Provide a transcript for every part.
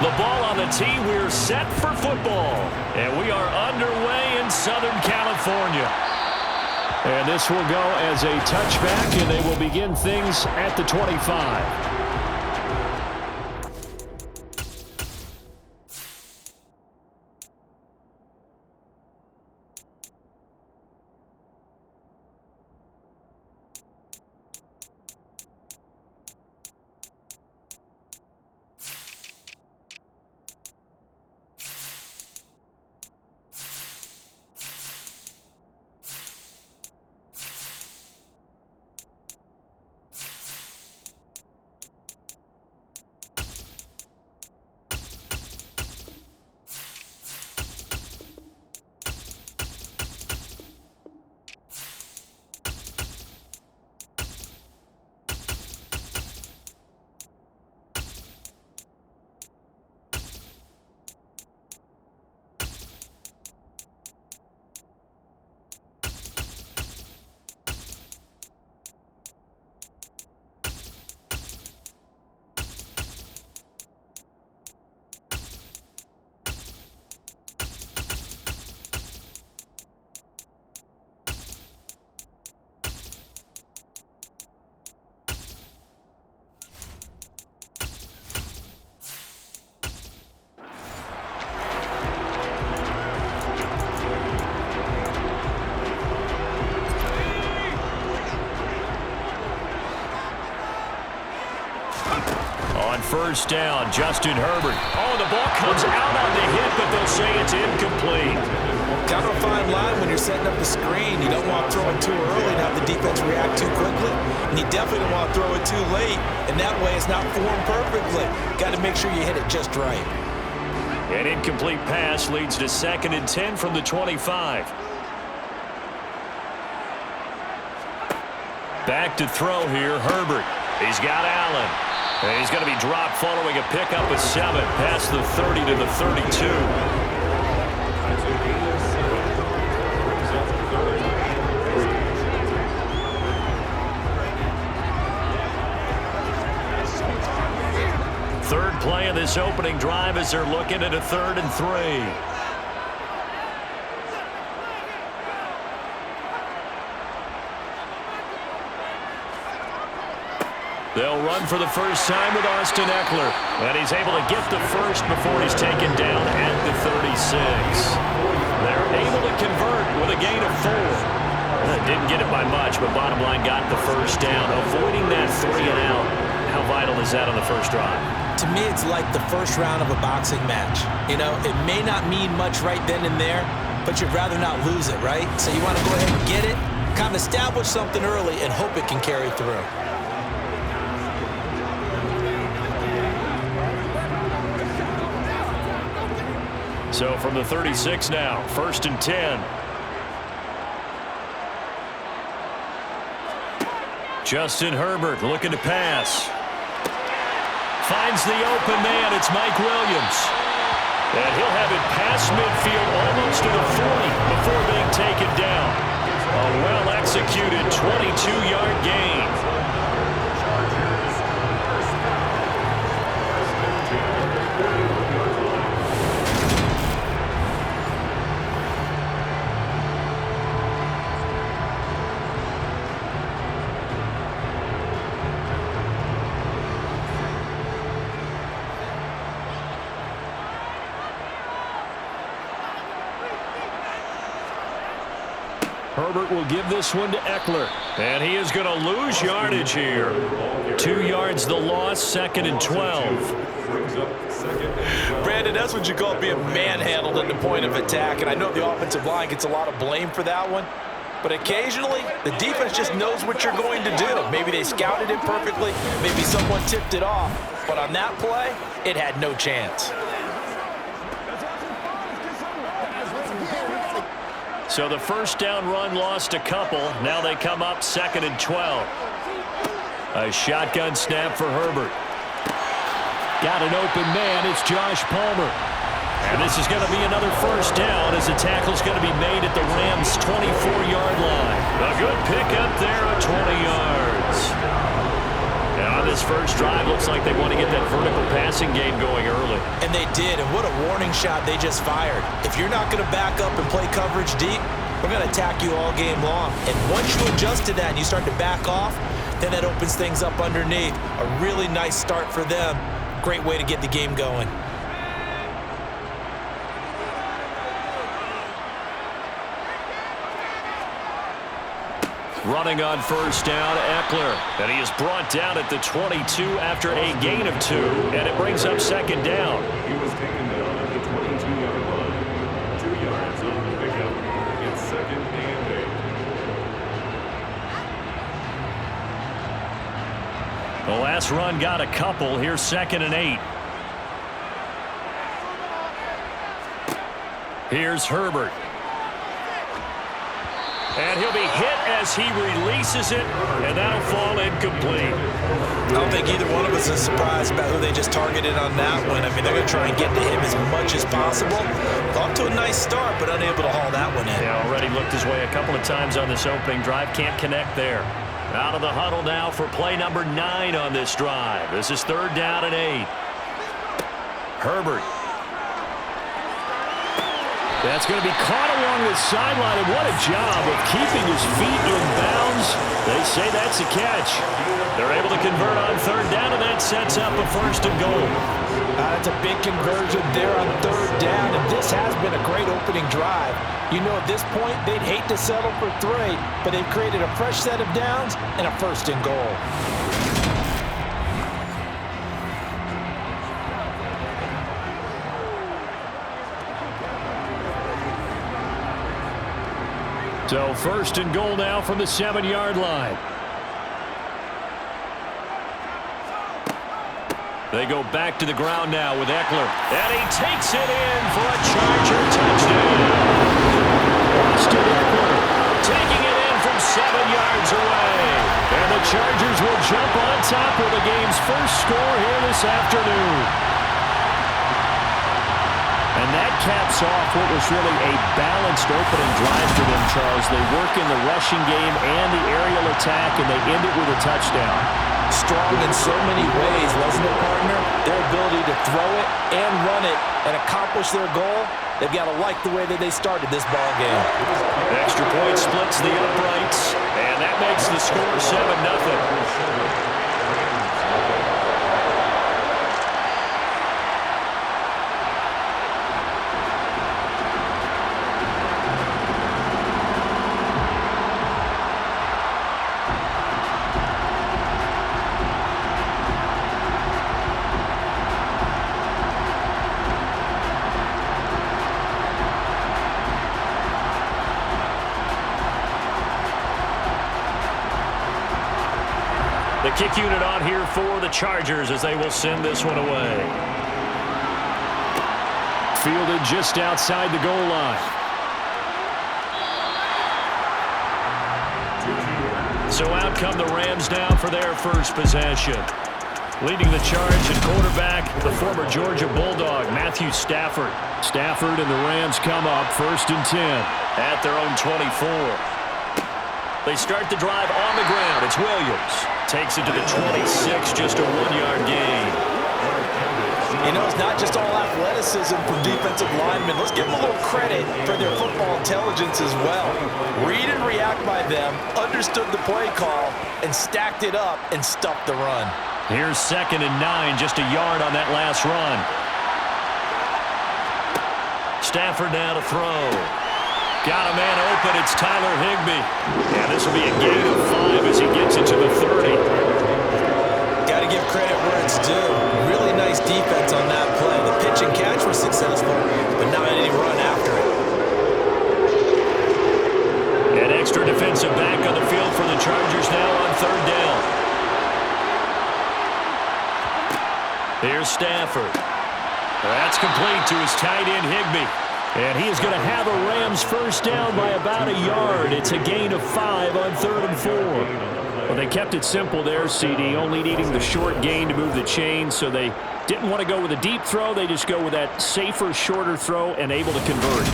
The ball on the tee. We're set for football. And we are underway in Southern California. And this will go as a touchback, and they will begin things at the 25. First down, Justin Herbert. Oh, the ball comes out on the hit, but they'll say it's incomplete. Kind of a fine line when you're setting up the screen. You don't want to throw it too early and have the defense react too quickly. And you definitely don't want to throw it too late. And that way it's not formed perfectly. Got to make sure you hit it just right. An incomplete pass leads to 2nd and 10 from the 25. Back to throw here, Herbert. He's got Allen. And he's going to be dropped following a pickup of 7 past the 30 to the 32. Third play of this opening drive as they're looking at a 3rd and 3. They'll run for the first time with Austin Eckler. And he's able to get the first before he's taken down at the 36. They're able to convert with a gain of 4. Didn't get it by much, but bottom line got the first down. Avoiding that 3 and out. How vital is that on the first drive? To me, it's like the first round of a boxing match. You know, it may not mean much right then and there, but you'd rather not lose it, right? So you want to go ahead and get it, kind of establish something early, and hope it can carry through. So from the 36 now, 1st and 10. Justin Herbert looking to pass. Finds the open man. It's Mike Williams. And he'll have it past midfield almost to the 40 before being taken down. A well-executed 22-yard gain. Herbert will give this one to Eckler. And he is going to lose yardage here. 2 yards the loss, 2nd and 12. Brandon, that's what you call being manhandled at the point of attack. And I know the offensive line gets a lot of blame for that one. But occasionally, the defense just knows what you're going to do. Maybe they scouted it perfectly. Maybe someone tipped it off. But on that play, it had no chance. So the first down run lost a couple. Now they come up 2nd and 12. A shotgun snap for Herbert. Got an open man. It's Josh Palmer. And this is going to be another first down as the tackle's going to be made at the Rams' 24-yard line. A good pickup there at 20 yards. And on this this first drive, looks like they want to get that vertical passing game going early. And they did, and what a warning shot they just fired. If you're not going to back up and play coverage deep, we're going to attack you all game long. And once you adjust to that and you start to back off, then that opens things up underneath. A really nice start for them. Great way to get the game going. Running on first down, Eckler. And he is brought down at the 22 after a gain of 2. And it brings up second down. He was taken down at the 22-yard line. 2 yards on the pickup. It's second and 8. The last run got a couple. Here's second and 8. Here's Herbert. And he'll be hit as he releases it, and that'll fall incomplete. I don't think either one of us is surprised about who they just targeted on that one. I mean, they're going to try and get to him as much as possible. Off to a nice start, but unable to haul that one in. Yeah, already looked his way a couple of times on this opening drive. Can't connect there. Out of the huddle now for play number 9 on this drive. This is third down and 8. Herbert. That's going to be caught along the sideline, and what a job of keeping his feet in bounds. They say that's a catch. They're able to convert on third down, and that sets up a first and goal. That's a big conversion there on third down, and this has been a great opening drive. You know, at this point, they'd hate to settle for 3, but they've created a fresh set of downs and a first and goal. So first and goal now from the 7-yard line. They go back to the ground now with Eckler. And he takes it in for a Charger touchdown. Austin Eckler taking it in from 7 yards away. And the Chargers will jump on top with the game's first score here this afternoon. And that caps off what was really a balanced opening drive for them, Charles. They work in the rushing game and the aerial attack, and they end it with a touchdown. Strong in so many ways, wasn't it, partner? Their ability to throw it and run it and accomplish their goal, they've got to like the way that they started this ball game. Extra point splits the uprights, and that makes the score 7-0. The kick unit on here for the Chargers as they will send this one away. Fielded just outside the goal line. So out come the Rams now for their first possession. Leading the charge at quarterback, the former Georgia Bulldog, Matthew Stafford. Stafford and the Rams come up first and 10 at their own 24. They start the drive on the ground. It's Williams. Takes it to the 26, just a 1-yard gain. You know, it's not just all athleticism from defensive linemen. Let's give them a little credit for their football intelligence as well. Read and react by them, understood the play call, and stacked it up and stuffed the run. Here's second and 9, just a yard on that last run. Stafford now to throw. Got a man open. It's Tyler Higbee. And this will be a gain of 5 as he gets it to the 30. Got to give credit where it's due. Really nice defense on that play. The pitch and catch was successful, but not any run after it. An extra defensive back on the field for the Chargers now on third down. Here's Stafford. That's complete to his tight end, Higbee. And he is going to have a Rams first down by about a yard. It's a gain of 5 on 3rd and 4. Well, they kept it simple there, CD, only needing the short gain to move the chains, so they didn't want to go with a deep throw. They just go with that safer, shorter throw and able to convert.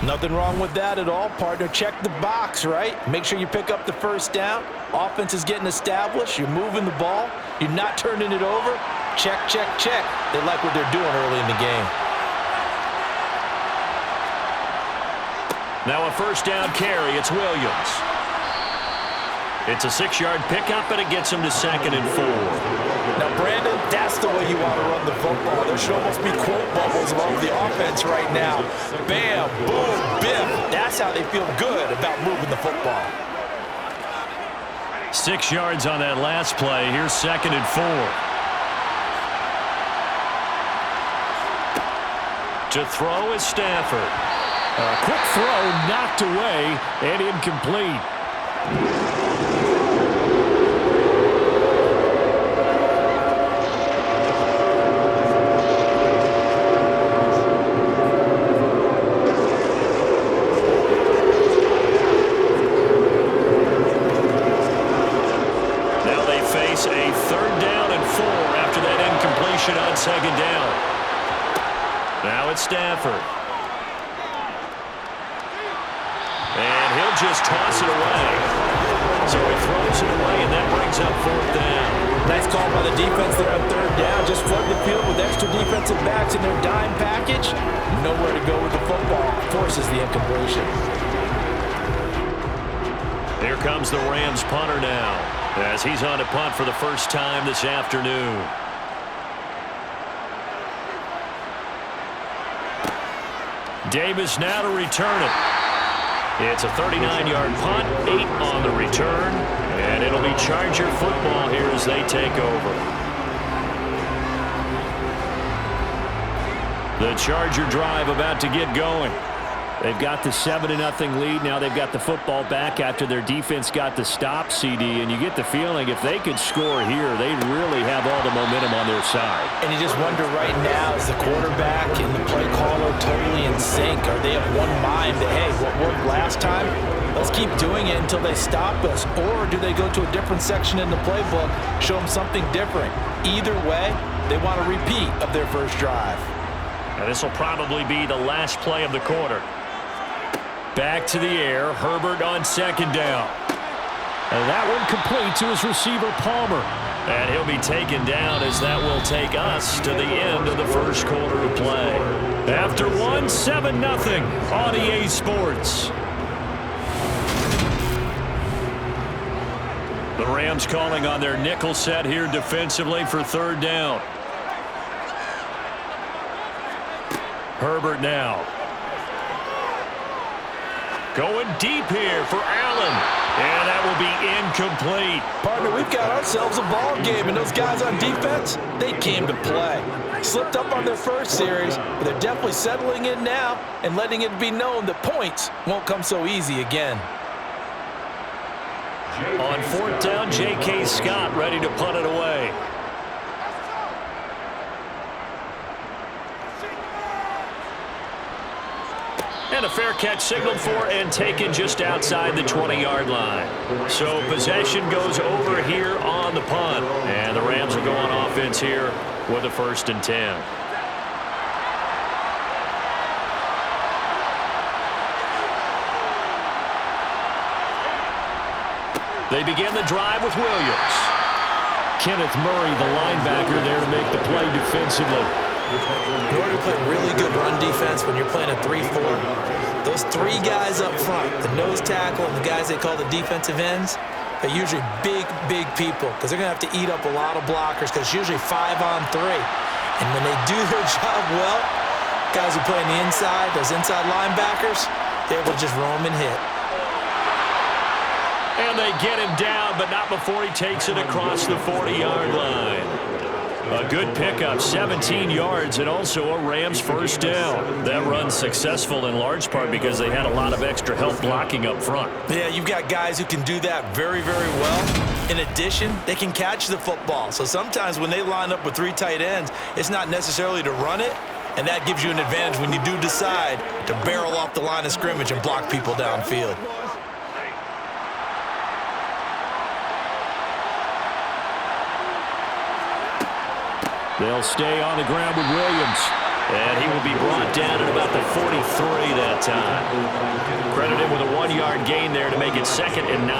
Nothing wrong with that at all, partner. Check the box, right? Make sure you pick up the first down. Offense is getting established. You're moving the ball. You're not turning it over. Check, check, check. They like what they're doing early in the game. Now a first down carry. It's Williams. It's a 6-yard pickup, and it gets him to 2nd and 4. Now, Brandon, that's the way you want to run the football. There should almost be quote bubbles above the offense right now. Bam, boom, biff. That's how they feel good about moving the football. 6 yards on that last play. Here's 2nd and 4. To throw is Stafford. A quick throw knocked away and incomplete. Now they face a 3rd down and 4 after that incompletion on 2nd down. Now it's Stafford. And he'll just toss it away. So he throws it away, and that brings up 4th down. Nice call by the defense there on 3rd down. Just flood the field with extra defensive backs in their dime package. Nowhere to go with the football. Forces the incompletion. Here comes the Rams punter now, as he's on to punt for the first time this afternoon. Davis now to return it. It's a 39-yard punt, 8 on the return, and it'll be Charger football here as they take over. The Charger drive about to get going. They've got the 7-0 lead. Now they've got the football back after their defense got the stop, CD, and you get the feeling if they could score here, they'd really have all the momentum on their side. And you just wonder right now, is the quarterback and the play caller totally in sync? Are they of one mind that, hey, what worked last time, let's keep doing it until they stop us? Or do they go to a different section in the playbook, show them something different? Either way, they want a repeat of their first drive. And this will probably be the last play of the quarter. Back to the air, Herbert on 2nd down. And that one complete to his receiver, Palmer. And he'll be taken down as that will take us to the end of the first quarter of play. After one, 7-0 on EA Sports. The Rams calling on their nickel set here defensively for 3rd down. Herbert now. Going deep here for Allen. And that will be incomplete. Partner, we've got ourselves a ball game, and those guys on defense, they came to play. Slipped up on their first series, but they're definitely settling in now and letting it be known that points won't come so easy again. On 4th down, J.K. Scott ready to punt it away. And a fair catch signaled for and taken just outside the 20-yard line. So possession goes over here on the punt. And the Rams will go on offense here with a 1st and 10. They begin the drive with Williams. Kenneth Murray, the linebacker, there to make the play defensively. In order to play really good run defense when you're playing a 3-4, those 3 guys up front, the nose tackle and the guys they call the defensive ends, they're usually big, big people because they're going to have to eat up a lot of blockers because it's usually 5 on 3. And when they do their job well, guys who play on the inside, those inside linebackers, they're able to just roam and hit. And they get him down, but not before he takes it across the 40-yard line. A good pickup, 17 yards, and also a Rams 1st down. That run's successful in large part because they had a lot of extra help blocking up front. Yeah, you've got guys who can do that very, very well. In addition, they can catch the football. So sometimes when they line up with 3 tight ends, it's not necessarily to run it, and that gives you an advantage when you do decide to barrel off the line of scrimmage and block people downfield. They'll stay on the ground with Williams. And he will be brought down at about the 43 that time. Credit him with a 1-yard gain there to make it 2nd and 9.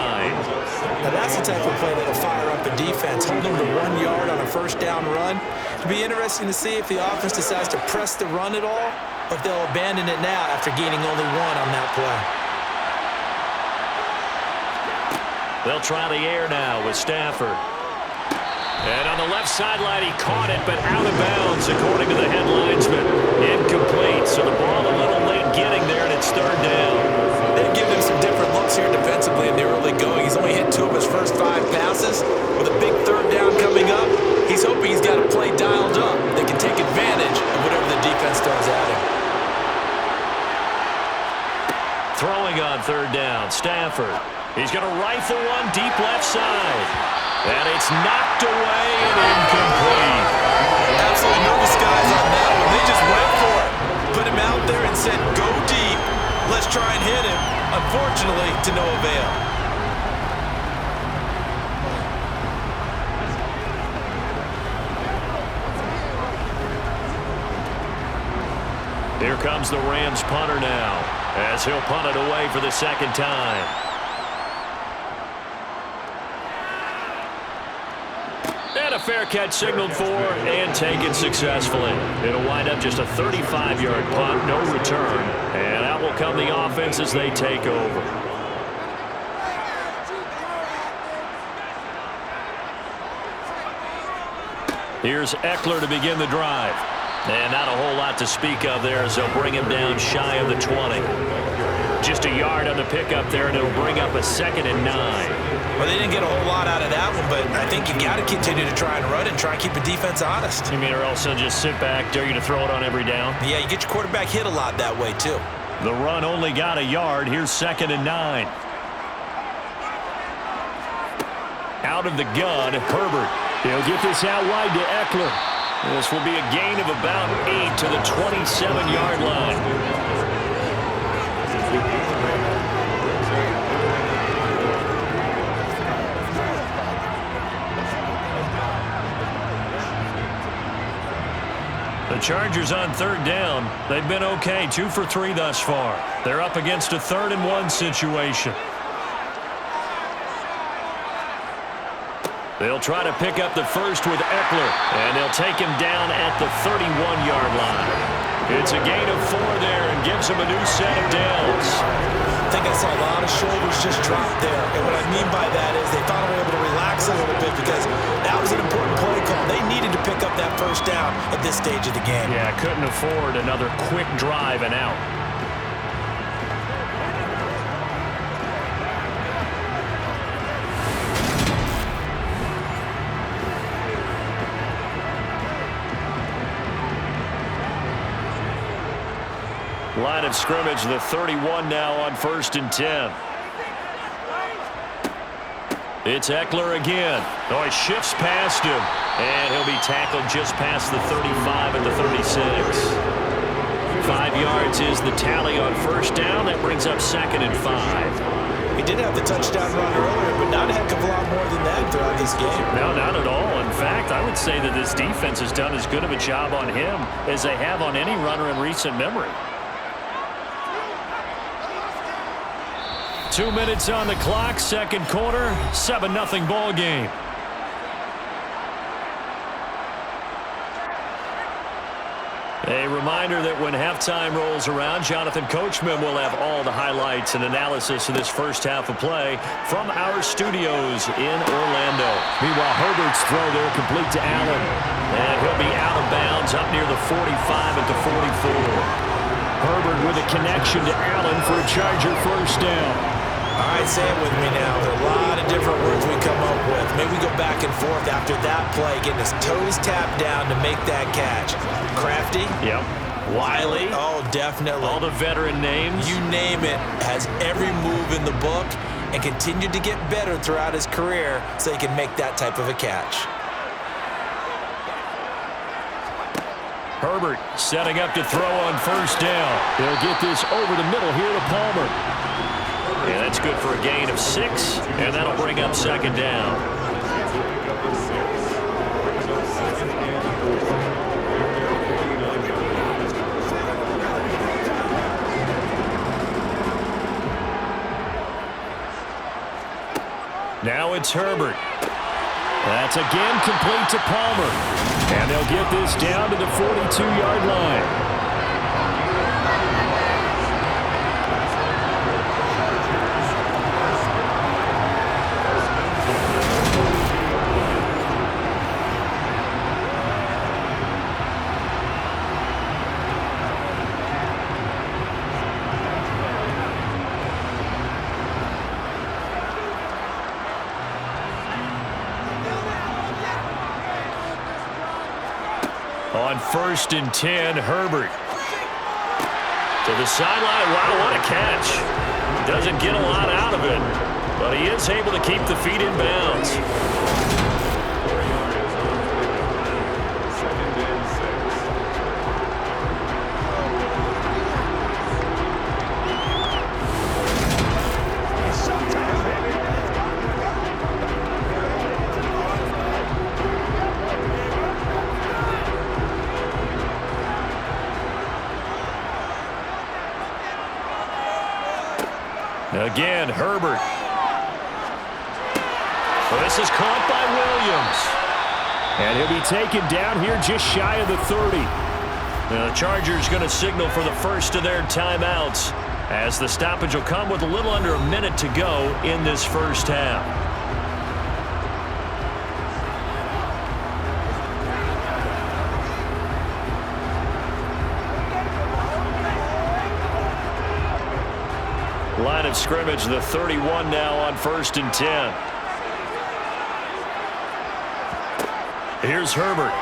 Now that's the type of play that'll fire up a defense, hold them to 1 yard on a first down run. It'll be interesting to see if the offense decides to press the run at all, or if they'll abandon it now after gaining only 1 on that play. They'll try the air now with Stafford. And on the left sideline, he caught it, but out of bounds, according to the headlinesman. Incomplete, so the ball a little late getting there, and it's 3rd down. They've given him some different looks here defensively in the early going. He's only hit 2 of his first 5 passes. With a big 3rd down coming up, he's hoping he's got a play dialed up that can take advantage of whatever the defense throws at him. Throwing on 3rd down, Stafford. He's going to rifle one deep left side. And it's knocked away and incomplete. Absolutely no disguise on that one. They just went for it. Put him out there and said, go deep. Let's try and hit him. Unfortunately, to no avail. Here comes the Rams punter now, as he'll punt it away for the 2nd time. And a fair catch signaled for and taken successfully. It'll wind up just a 35-yard punt, no return. And out will come the offense as they take over. Here's Eckler to begin the drive. And not a whole lot to speak of there as they'll bring him down shy of the 20. Just a yard on the pickup there, and it'll bring up a 2nd and 9. Well, they didn't get a whole lot out of that one, but I think you've got to continue to try and run and try and keep the defense honest. You mean, or else they'll just sit back, dare you to throw it on every down? Yeah, you get your quarterback hit a lot that way, too. The run only got a yard. Here's 2nd and 9. Out of the gun, Herbert. He'll get this out wide to Eckler. This will be a gain of about 8 to the 27-yard line. The Chargers on 3rd down. They've been okay, 2 for 3 thus far. They're up against a 3rd and 1 situation. They'll try to pick up the first with Eckler, and they'll take him down at the 31-yard line. It's a gain of 4 there and gives him a new set of downs. I think I saw a lot of shoulders just drop there, and what I mean by that is they finally were able to relax a little bit because that was an important play call. They needed to pick up that first down at this stage of the game. Yeah, couldn't afford another quick drive and out. Line of scrimmage, the 31 now on 1st and 10. It's Eckler again. Oh, he shifts past him. And he'll be tackled just past the 35 at the 36. 5 yards is the tally on 1st down. That brings up 2nd and 5. He did have the touchdown run earlier, but not a heck of a lot more than that throughout this game. No, not at all. In fact, I would say that this defense has done as good of a job on him as they have on any runner in recent memory. 2 minutes on the clock, 2nd quarter, 7-0 ball game. A reminder that when halftime rolls around, Jonathan Coachman will have all the highlights and analysis of this first half of play from our studios in Orlando. Meanwhile, Herbert's throw there complete to Allen. And he'll be out of bounds up near the 45 at the 44. Herbert with a connection to Allen for a Charger first down. All right, say it with me now. There are a lot of different words we come up with. Maybe we go back and forth after that play, getting his toes tapped down to make that catch. Crafty? Yep. Wiley? Oh, definitely. All the veteran names? You name it. Has every move in the book and continued to get better throughout his career so he can make that type of a catch. Herbert setting up to throw on 1st down. They'll get this over the middle here to Palmer. Yeah, that's good for a gain of 6, and that'll bring up 2nd down. Now it's Herbert. That's again complete to Palmer. And they'll get this down to the 42-yard line. On 1st and 10, Herbert. To the sideline. Wow, what a catch. Doesn't get a lot out of it, but he is able to keep the feet in bounds. 4 yards on the play. 2nd and 6. Again, Herbert. Well, this is caught by Williams. And he'll be taken down here just shy of the 30. Now, the Chargers going to signal for the first of their timeouts, as the stoppage will come with a little under a minute to go in this first half. Line of scrimmage, the 31 now on 1st and 10. Here's Herbert.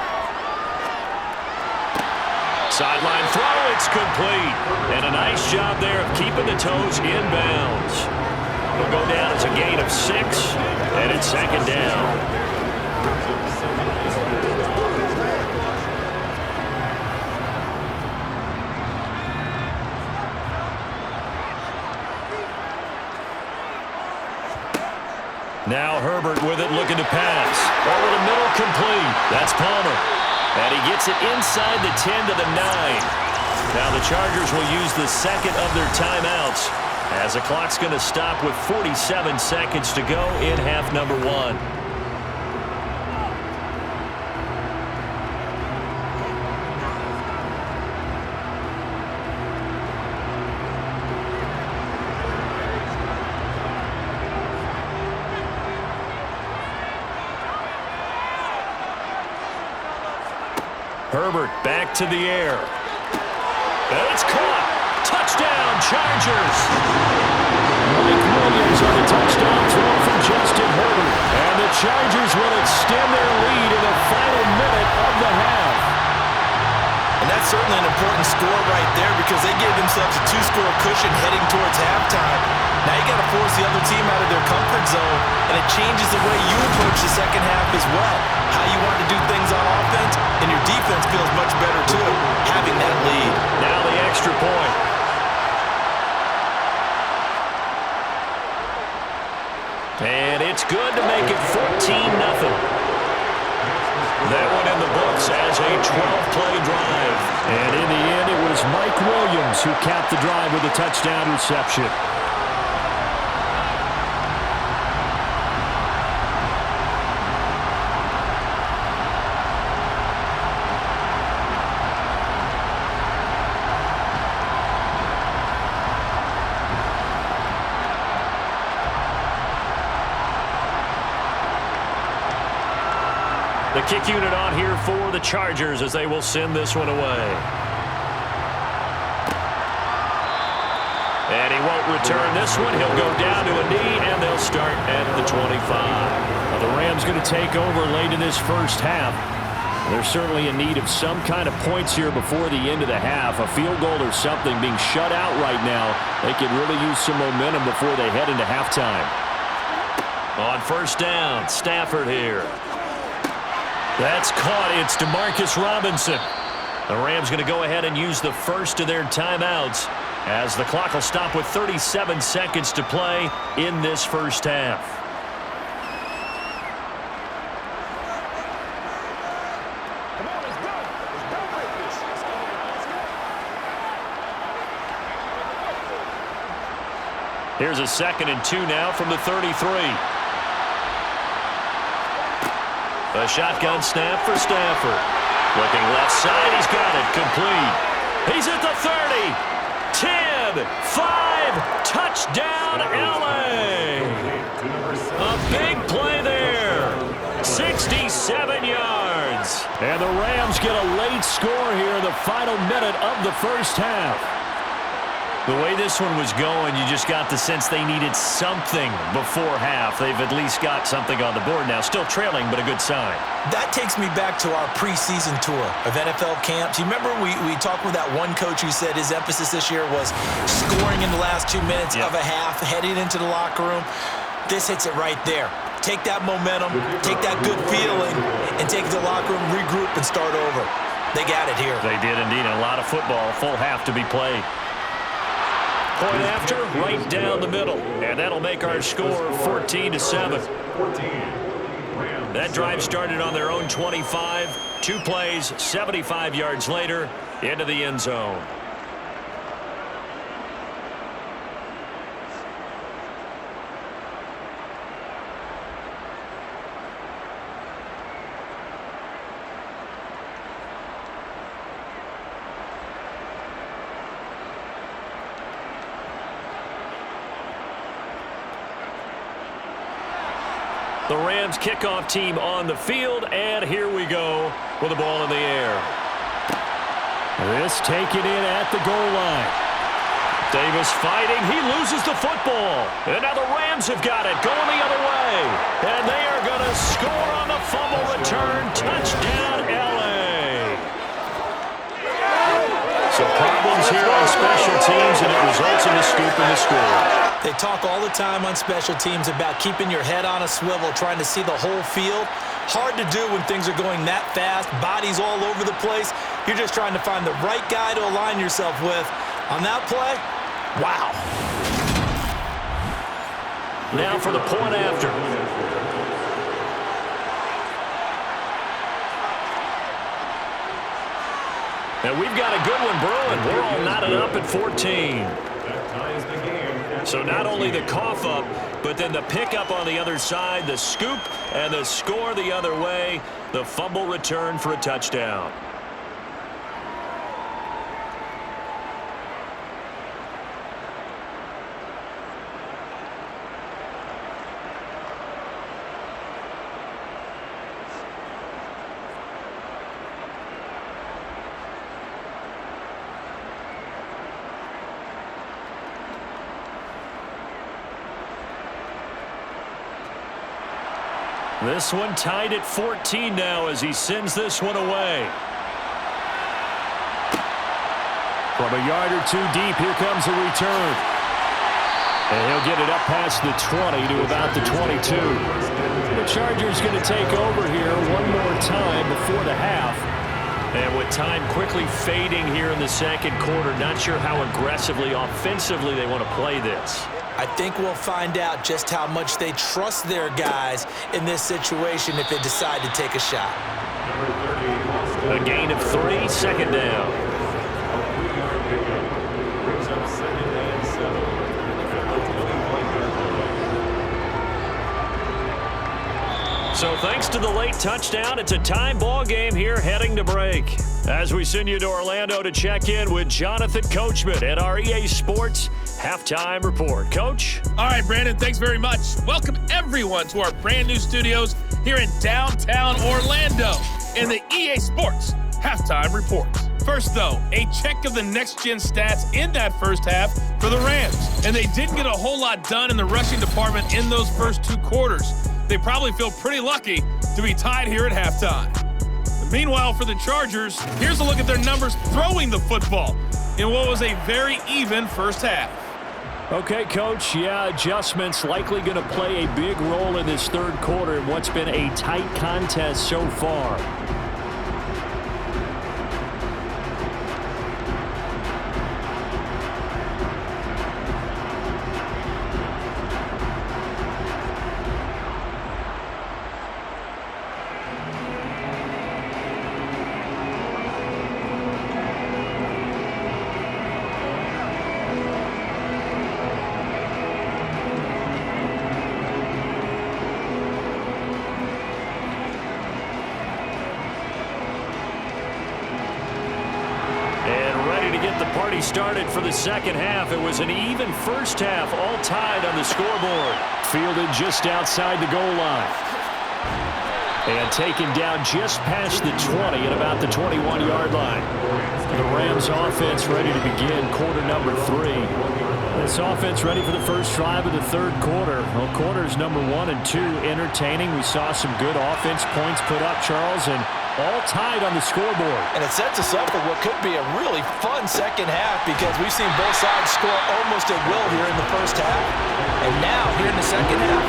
Sideline throw, it's complete. And a nice job there of keeping the toes in bounds. It'll go down as a gain of 6, and it's 2nd down. Now Herbert with it, looking to pass. Over the middle, complete. That's Palmer. And he gets it inside the 10 to the 9. Now the Chargers will use the second of their timeouts, as the clock's going to stop with 47 seconds to go in half number 1. Herbert back to the air. And it's caught. Touchdown, Chargers. Mike Williams on a touchdown throw from Justin Herbert. And the Chargers will extend their lead in the final minute of the half. And that's certainly an important score right there, because they gave themselves a 2-score cushion heading towards halftime. Now you got to force the other team out of their comfort zone, and it changes the way you approach the second half as well. How you want to do things on offense, and your defense feels much better too, having that lead. Now the extra point. And it's good to make it 14-0. That one in the books as a 12-play drive. And in the end, it was Mike Williams who capped the drive with a touchdown reception. The kick unit on here for the Chargers as they will send this one away. And he won't return this one. He'll go down to a knee, and they'll start at the 25. Now the Rams going to take over late in this first half. They're certainly in need of some kind of points here before the end of the half. A field goal or something. Being shut out right now, they could really use some momentum before they head into halftime. On 1st down, Stafford here. That's caught. It's DeMarcus Robinson. The Rams going to go ahead and use the first of their timeouts, as the clock will stop with 37 seconds to play in this first half. Here's a 2nd and 2 now from the 33. A shotgun snap for Stafford. Looking left side, he's got it, complete. He's at the 30, 10, 5, touchdown LA. A big play there, 67 yards. And the Rams get a late score here in the final minute of the first half. The way this one was going, you just got the sense they needed something before half. They've at least got something on the board now. Still trailing, but a good sign. That takes me back to our preseason tour of NFL camps. You remember we talked with that one coach who said his emphasis this year was scoring in the last 2 minutes of a half, heading into the locker room. This hits it right there. Take that momentum, take that good feeling, and take it to the locker room, regroup, and start over. They got it here. They did indeed. A lot of football, full half to be played. Point after, right down the middle. And that'll make our score 14-7. That drive started on their own 25. 2 plays, 75 yards later, into the end zone. The Rams kickoff team on the field, and here we go with the ball in the air. This taken in at the goal line. Davis fighting. He loses the football. And now the Rams have got it going the other way. And they are going to score on the fumble return. Touchdown, LA. So problems here on special teams, and it results in a scoop in the score. They talk all the time on special teams about keeping your head on a swivel, trying to see the whole field. Hard to do when things are going that fast, bodies all over the place. You're just trying to find the right guy to align yourself with. On that play, wow. Now for the point after. And we've got a good one brewing. We're all knotted up at 14. So not only the cough up, but then the pickup on the other side, the scoop, and the score the other way. The fumble return for a touchdown. This one tied at 14 now as he sends this one away. From a yard or two deep, here comes a return. And he'll get it up past the 20 to about the 22. The Chargers going to take over here one more time before the half. And with time quickly fading here in the second quarter, not sure how aggressively, offensively they want to play this. I think we'll find out just how much they trust their guys in this situation if they decide to take a shot. A gain of 3, 2nd down. So thanks to the late touchdown, it's a time ball game here heading to break. As we send you to Orlando to check in with Jonathan Coachman at our EA Sports Halftime Report. Coach? All right, Brandon, thanks very much. Welcome, everyone, to our brand new studios here in downtown Orlando in the EA Sports Halftime Report. First, though, a check of the next-gen stats in that first half for the Rams. And they didn't get a whole lot done in the rushing department in those first 2 quarters. They probably feel pretty lucky to be tied here at halftime. Meanwhile, for the Chargers, here's a look at their numbers throwing the football in what was a very even first half. Okay, Coach, adjustments likely going to play a big role in this third quarter in what's been a tight contest so far. get the party started for the second half. It was an even first half, all tied on the scoreboard. Fielded just outside the goal line. And taken down just past the 20 at about the 21-yard line. The Rams offense ready to begin quarter number 3. This offense ready for the first drive of the third quarter. Well, quarters number 1 and 2 entertaining. We saw some good offense points put up, Charles, and all tied on the scoreboard. And it sets us up for what could be a really fun second half because we've seen both sides score almost at will here in the first half. And now, here in the second half,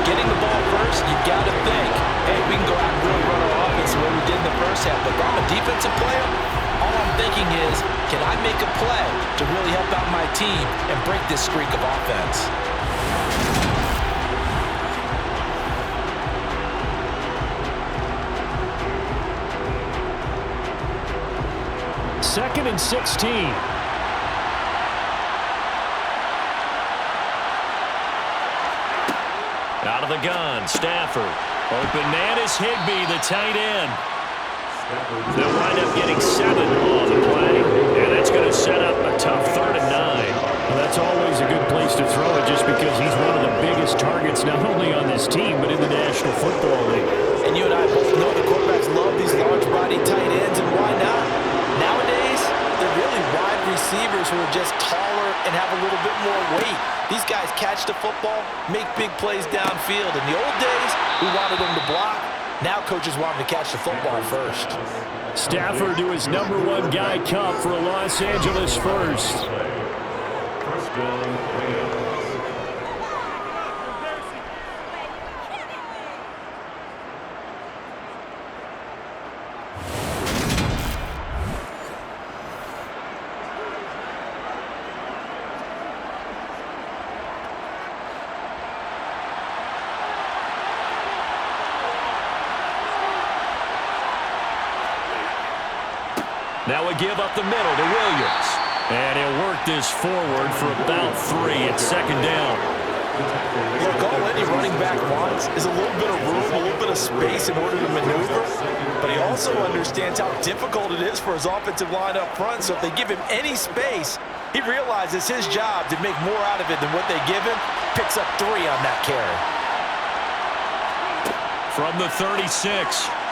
getting the ball first, you've got to think, hey, we can go out and really run our offense the way we did in the first half. But if I'm a defensive player, all I'm thinking is, can I make a play to really help out my team and break this streak of offense? Second and 16. Out of the gun, Stafford. Open man is Higbee, the tight end. They'll wind up getting 7 on the play, and that's going to set up a tough 3rd and 9. Well, that's always a good place to throw it just because he's one of the biggest targets not only on this team but in the National Football League. And you and I both know the quarterbacks love these large-body tight ends, and why not? Nowadays, they're really wide receivers who are just taller and have a little bit more weight. These guys catch the football, make big plays downfield. In the old days, we wanted them to block. Now coaches want them to catch the football first. Stafford to his number 1 guy Cup for a Los Angeles first. First down, Rams. Now we give up the middle to Williams. And he'll work this forward for about 3 at second down. Look, all any running back wants is a little bit of room, a little bit of space in order to maneuver. But he also understands how difficult it is for his offensive line up front. So if they give him any space, he realizes his job to make more out of it than what they give him. Picks up 3 on that carry. From the 36,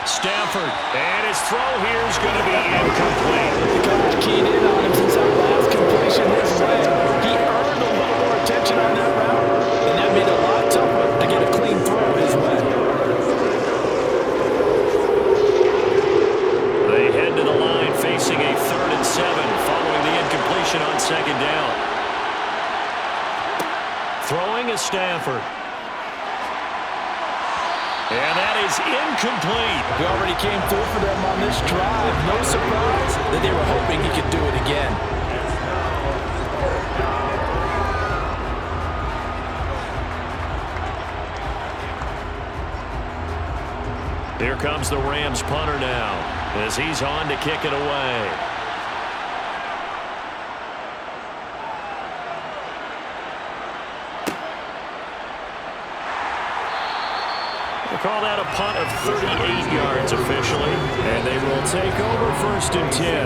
Stafford, and his throw here is going to be incomplete. The coach keyed in on him since that last completion his way. He earned a little more attention on that route, and that made it a lot tougher to get a clean throw his way. They head to the line facing a 3rd and 7 following the incompletion on second down. Throwing is Stafford. And that is incomplete. We already came through for them on this drive. No surprise that they were hoping he could do it again. Here comes the Rams punter now as he's on to kick it away. They call that a punt of 38 yards officially. And they will take over 1st and 10.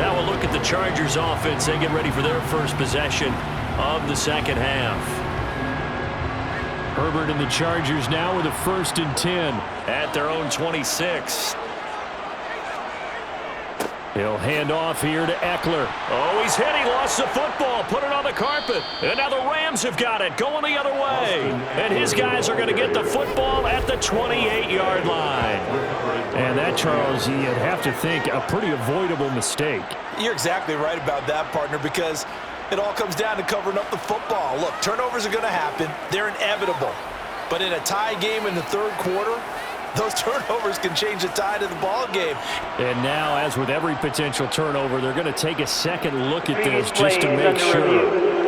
Now we'll look at the Chargers offense. They get ready for their first possession of the second half. Herbert and the Chargers now with a 1st and 10. At their own 26. He'll hand off here to Eckler. Oh, he's hit. He lost the football. Put it on the carpet. And now the Rams have got it. Going the other way. And his guys are going to get the football at the 28-yard line. And that, Charles, you'd have to think a pretty avoidable mistake. You're exactly right about that, partner, because it all comes down to covering up the football. Look, turnovers are going to happen. They're inevitable. But in a tie game in the third quarter, those turnovers can change the tide of the ball game. And now, as with every potential turnover, they're going to take a second look at this just to make sure.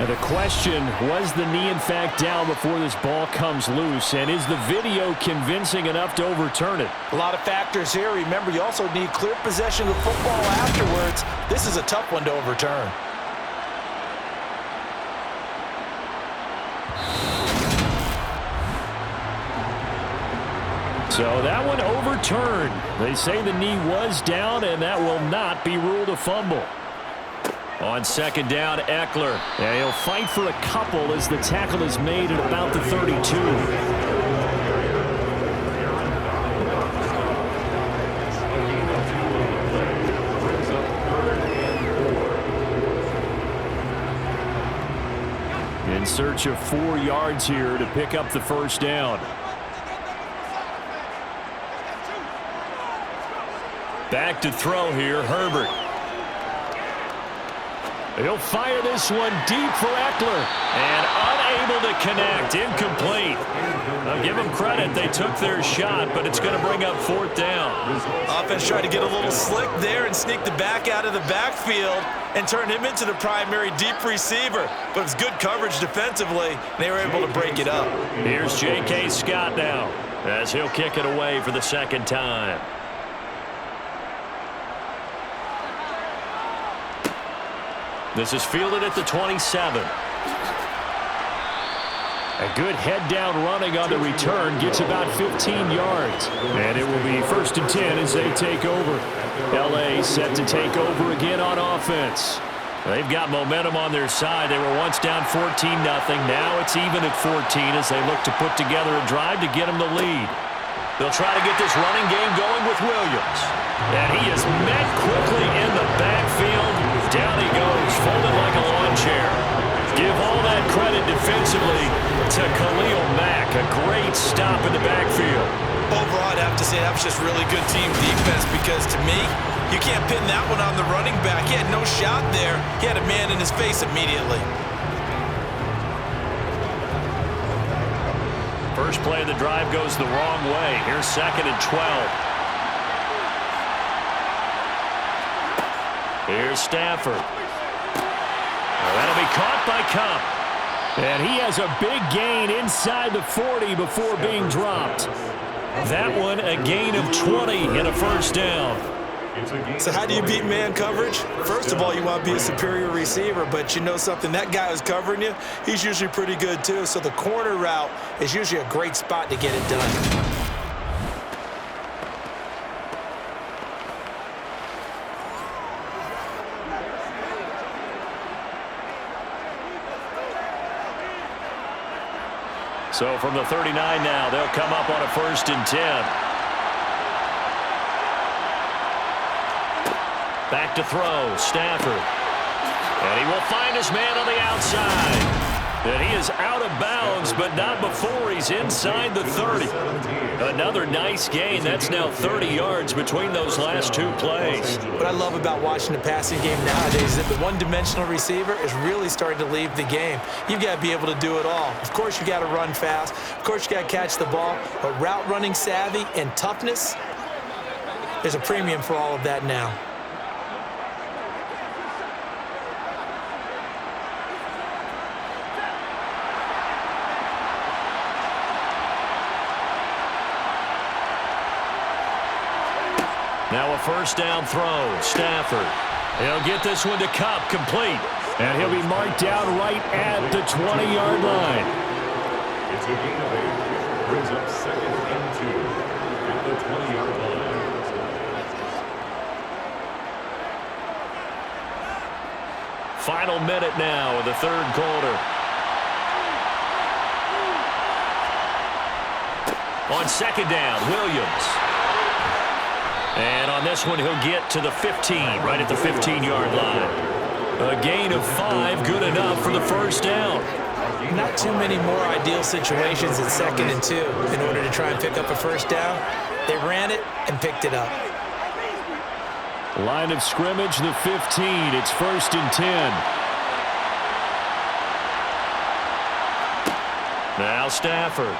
And the question, was the knee in fact down before this ball comes loose? And is the video convincing enough to overturn it? A lot of factors here. Remember, you also need clear possession of the football afterwards. This is a tough one to overturn. So that one overturned. They say the knee was down, and that will not be ruled a fumble. On second down, Eckler. And he'll fight for a couple as the tackle is made at about the 32. In search of 4 yards here to pick up the first down. Back to throw here, Herbert. He'll fire this one deep for Eckler. And unable to connect. Incomplete. I'll give them credit. They took their shot, but it's going to bring up fourth down. Offense tried to get a little slick there and sneak the back out of the backfield and turn him into the primary deep receiver. But it's good coverage defensively, and they were able to break it up. Here's J.K. Scott now as he'll kick it away for the second time. This is fielded at the 27. A good head-down running on the return gets about 15 yards. And it will be 1st and 10 as they take over. L.A. set to take over again on offense. They've got momentum on their side. They were once down 14-0. Now it's even at 14 as they look to put together a drive to get them the lead. They'll try to get this running game going with Williams. And he is met quickly in the backfield. Down he goes, folded like a lawn chair. Give all that credit defensively to Khalil Mack. A great stop in the backfield. Overall, I'd have to say that was just really good team defense because, to me, you can't pin that one on the running back. He had no shot there. He had a man in his face immediately. First play of the drive goes the wrong way. Here's 2nd and 12. Here's Stafford. That'll be caught by Cup. And he has a big gain inside the 40 before being dropped. That one a gain of 20 and a first down. So how do you beat man coverage? First of all, you want to be a superior receiver, but you know something, that guy who's covering you, he's usually pretty good too. So the corner route is usually a great spot to get it done. So from the 39 now, they'll come up on a 1st and 10. Back to throw, Stafford. And he will find his man on the outside. And he is out of bounds, but not before he's inside the 30. Another nice gain. That's now 30 yards between those last 2 plays. What I love about watching the passing game nowadays is that the one-dimensional receiver is really starting to leave the game. You've got to be able to do it all. Of course, you got to run fast. Of course, you got to catch the ball. But route running savvy and toughness, there's a premium for all of that now. Now a first down throw, Stafford. He'll get this one to Cup, complete. And he'll be marked down right at the 20-yard line. It's a gain of 8. Brings up 2nd and 2 at the 20-yard line. Final minute now of the 3rd quarter. On 2nd down, Williams. And on this one, he'll get to the 15, right at the 15-yard line. A gain of 5, good enough for the first down. Not too many more ideal situations at 2nd and 2 in order to try and pick up a first down. They ran it and picked it up. Line of scrimmage, the 15. It's 1st and 10. Now Stafford.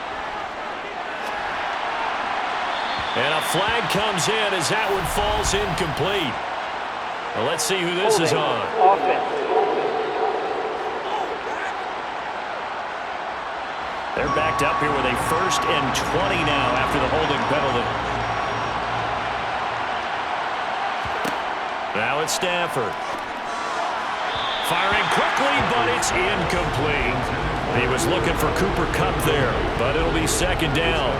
And a flag comes in as that one falls incomplete. Well, let's see who this is on. They're backed up here with a 1st and 20 now after the holding penalty. Now it's Stafford. Firing quickly, but it's incomplete. He was looking for Cooper Kupp there, but it'll be second down.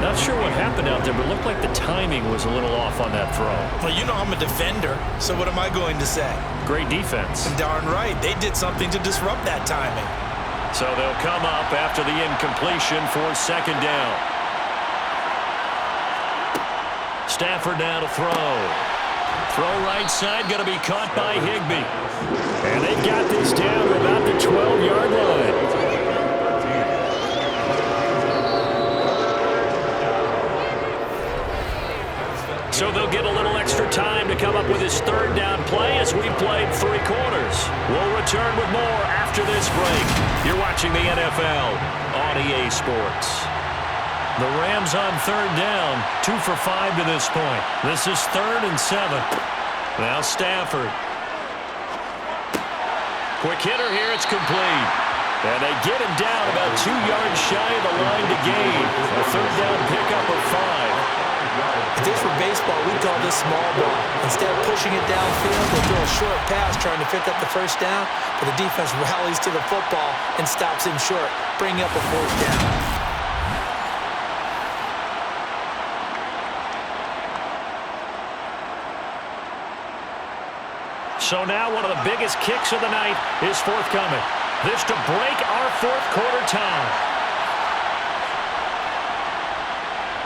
Not sure what happened out there, but it looked like the timing was a little off on that throw. Well, you know I'm a defender, so what am I going to say? Great defense. Darn right. They did something to disrupt that timing. So they'll come up after the incompletion for second down. Stafford now to throw. Throw right side, going to be caught by Higbee. And they've got this down to about the 12-yard line. So they'll get a little extra time to come up with his third down play as we played 3 quarters. We'll return with more after this break. You're watching the NFL on EA Sports. The Rams on third down, 2 for 5 to this point. This is 3rd and 7. Now Stafford. Quick hitter here, it's complete. And they get him down about 2 yards shy of the line to gain. A third down pickup of 5. If this were baseball, we'd call this small ball. Instead of pushing it downfield, they'll throw a short pass trying to pick up the first down, but the defense rallies to the football and stops him short, bringing up a 4th down. So now one of the biggest kicks of the night is forthcoming. This to break our 4th quarter tie.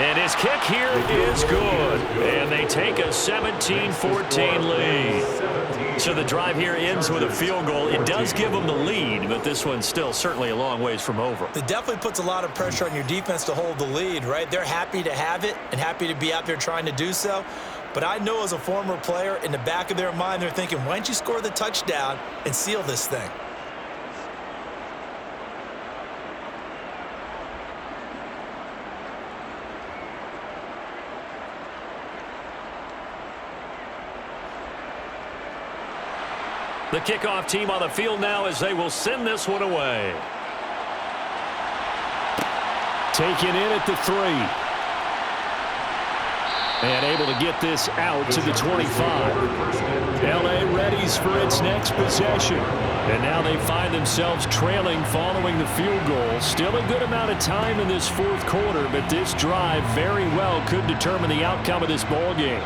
And his kick here is good. And they take a 17-14 lead. So the drive here ends with a field goal. It does give them the lead, but this one's still certainly a long ways from over. It definitely puts a lot of pressure on your defense to hold the lead, right? They're happy to have it and happy to be out there trying to do so. But I know as a former player, in the back of their mind, they're thinking, why don't you score the touchdown and seal this thing? The kickoff team on the field now as they will send this one away. Taken in at the 3. And able to get this out to the 25. L.A. readies for its next possession. And now they find themselves trailing following the field goal. Still a good amount of time in this 4th quarter, but this drive very well could determine the outcome of this ball game.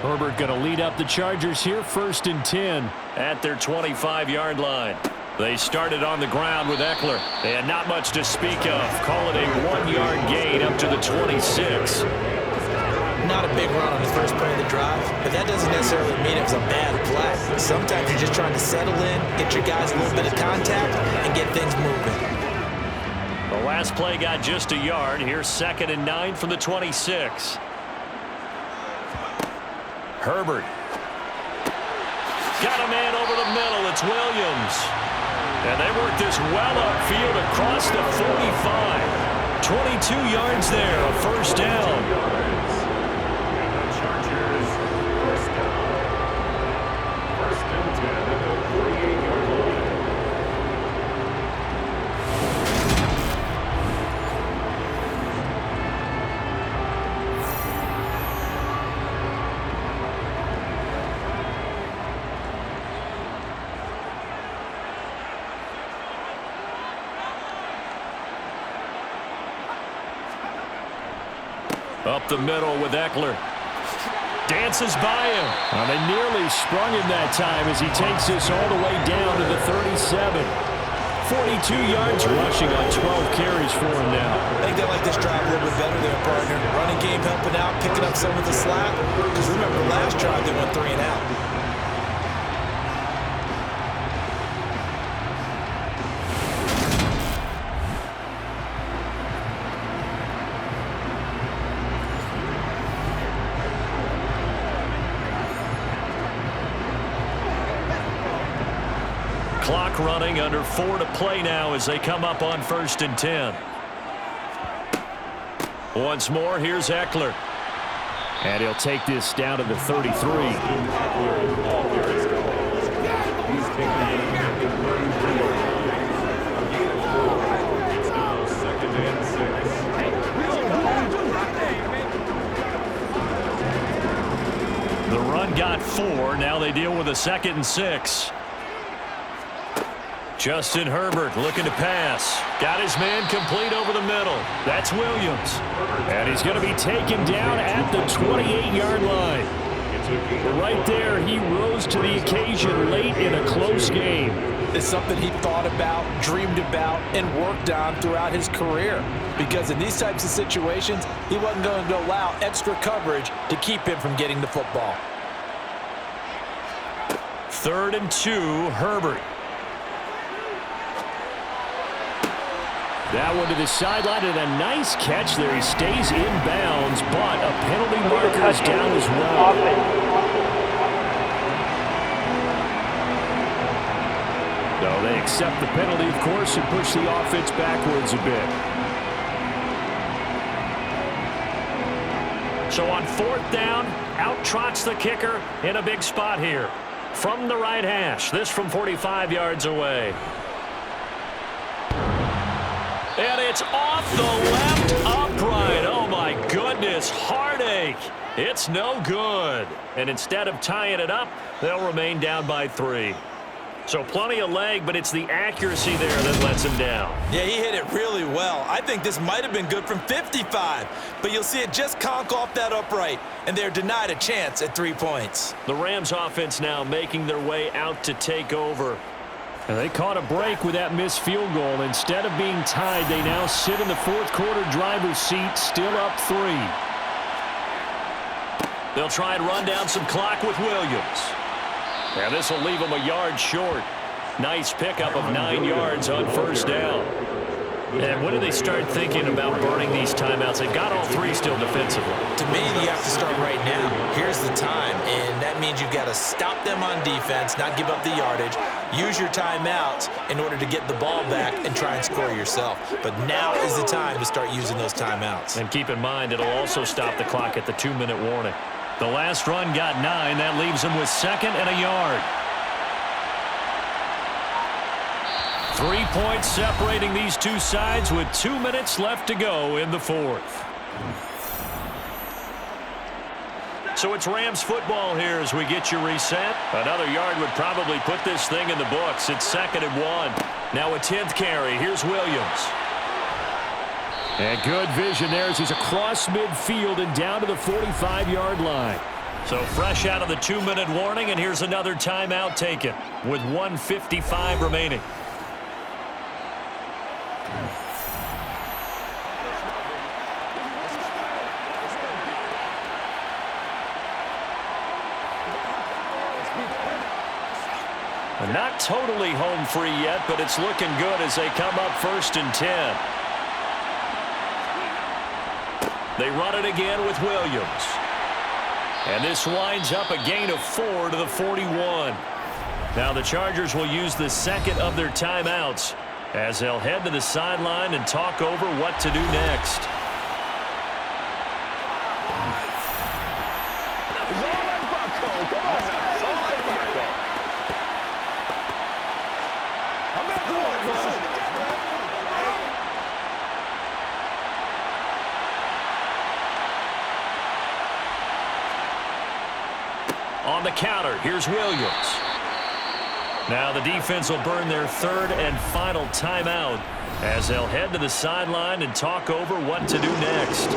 Herbert going to lead up the Chargers here, 1st and 10 at their 25-yard line. They started on the ground with Eckler, and not much to speak of. Call it a 1-yard gain up to the 26. Not a big run on the first play of the drive, but that doesn't necessarily mean it was a bad play. Sometimes you're just trying to settle in, get your guys a little bit of contact, and get things moving. The last play got just a yard. Here's 2nd and 9 from the 26. Herbert. Got a man over the middle. It's Williams. And they work this well upfield across the 45. 22 yards there, a 1st down. Chargers, 1st down. 1st and 10 at the 48-yard line. Up the middle with Eckler. Dances by him. Well, they nearly sprung him that time as he takes this all the way down to the 37. 42 yards rushing on 12 carries for him now. I think they like this drive a little bit better there, partner. Running game helping out, picking up some of the slack. Because remember, last drive they went 3 and out. Clock running, under 4 to play now as they come up on 1st and 10. Once more, here's Eckler. And he'll take this down to the 33. The run got 4. Now they deal with a 2nd and 6. Justin Herbert looking to pass. Got his man complete over the middle. That's Williams. And he's going to be taken down at the 28-yard line. But right there, he rose to the occasion late in a close game. It's something he thought about, dreamed about, and worked on throughout his career. Because in these types of situations, he wasn't going to allow extra coverage to keep him from getting the football. 3rd and 2, Herbert. That one to the sideline, and a nice catch there. He stays in bounds, but a penalty marker is down as well. No, they accept the penalty, of course, and push the offense backwards a bit. So on 4th down, out trots the kicker in a big spot here. From the right hash, this from 45 yards away. And it's off the left upright. Oh, my goodness. Heartache. It's no good. And instead of tying it up, they'll remain down by 3. So plenty of leg, but it's the accuracy there that lets him down. Yeah, he hit it really well. I think this might have been good from 55. But you'll see it just conk off that upright, and they're denied a chance at 3 points. The Rams offense now making their way out to take over. And they caught a break with that missed field goal. Instead of being tied, they now sit in the 4th quarter driver's seat, still up 3. They'll try and run down some clock with Williams. And this will leave them a yard short. Nice pickup of 9 yards on 1st down. And when do they start thinking about burning these timeouts? They've got all 3 still defensively. To me, you have to start right now. Here's the time, and that means you've got to stop them on defense, not give up the yardage, use your timeouts in order to get the ball back and try and score yourself. But now is the time to start using those timeouts. And keep in mind, it'll also stop the clock at the 2-minute warning. The last run got 9. That leaves them with 2nd and a yard. 3 points separating these two sides with 2 minutes left to go in the 4th. So it's Rams football here as we get you reset. Another yard would probably put this thing in the books. It's 2nd and 1. Now a 10th carry. Here's Williams. And good vision there as he's across midfield and down to the 45-yard line. So fresh out of the 2-minute warning, and here's another timeout taken with 1:55 remaining. Not totally home free yet, but it's looking good as they come up 1st and 10. They run it again with Williams. And this winds up a gain of 4 to the 41. Now the Chargers will use the 2nd of their timeouts as they'll head to the sideline and talk over what to do next. On the counter, here's Williams. Now the defense will burn their 3rd and final timeout as they'll head to the sideline and talk over what to do next.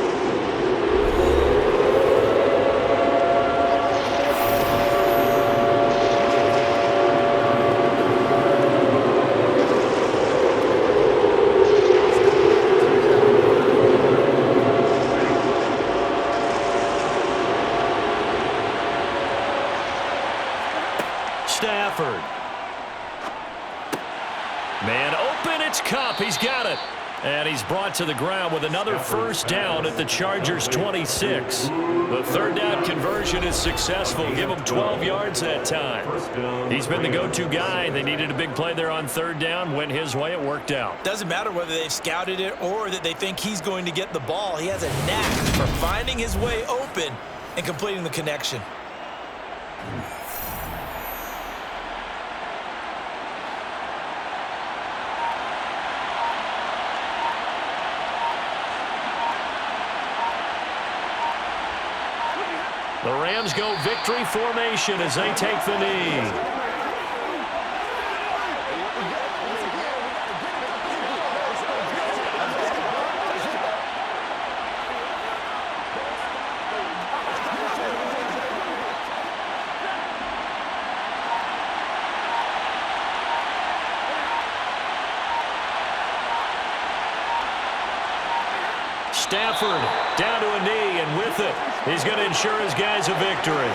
Stafford. Man open, it's Kupp. He's got it. And he's brought to the ground with another 1st down at the Chargers' 26. The 3rd down conversion is successful. Give him 12 yards that time. He's been the go-to guy. They needed a big play there on 3rd down. Went his way. It worked out. Doesn't matter whether they've scouted it or that they think he's going to get the ball. He has a knack for finding his way open and completing the connection. The Rams go victory formation as they take the knee. Stafford down to a knee, and with it, he's going to ensure his guys a victory.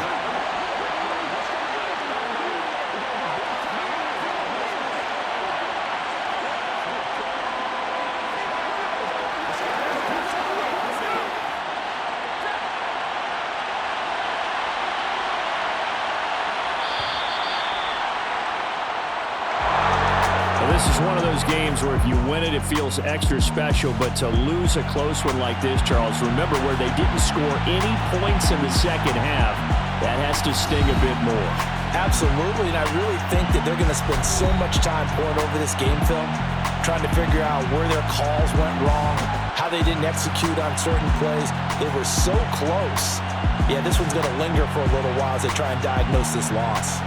This is one of those games where if you win it, it feels extra special. But to lose a close one like this, Charles, remember where they didn't score any points in the second half, that has to sting a bit more. Absolutely, and I really think that they're going to spend so much time poring over this game film, trying to figure out where their calls went wrong, how they didn't execute on certain plays. They were so close. Yeah, this one's going to linger for a little while as they try and diagnose this loss.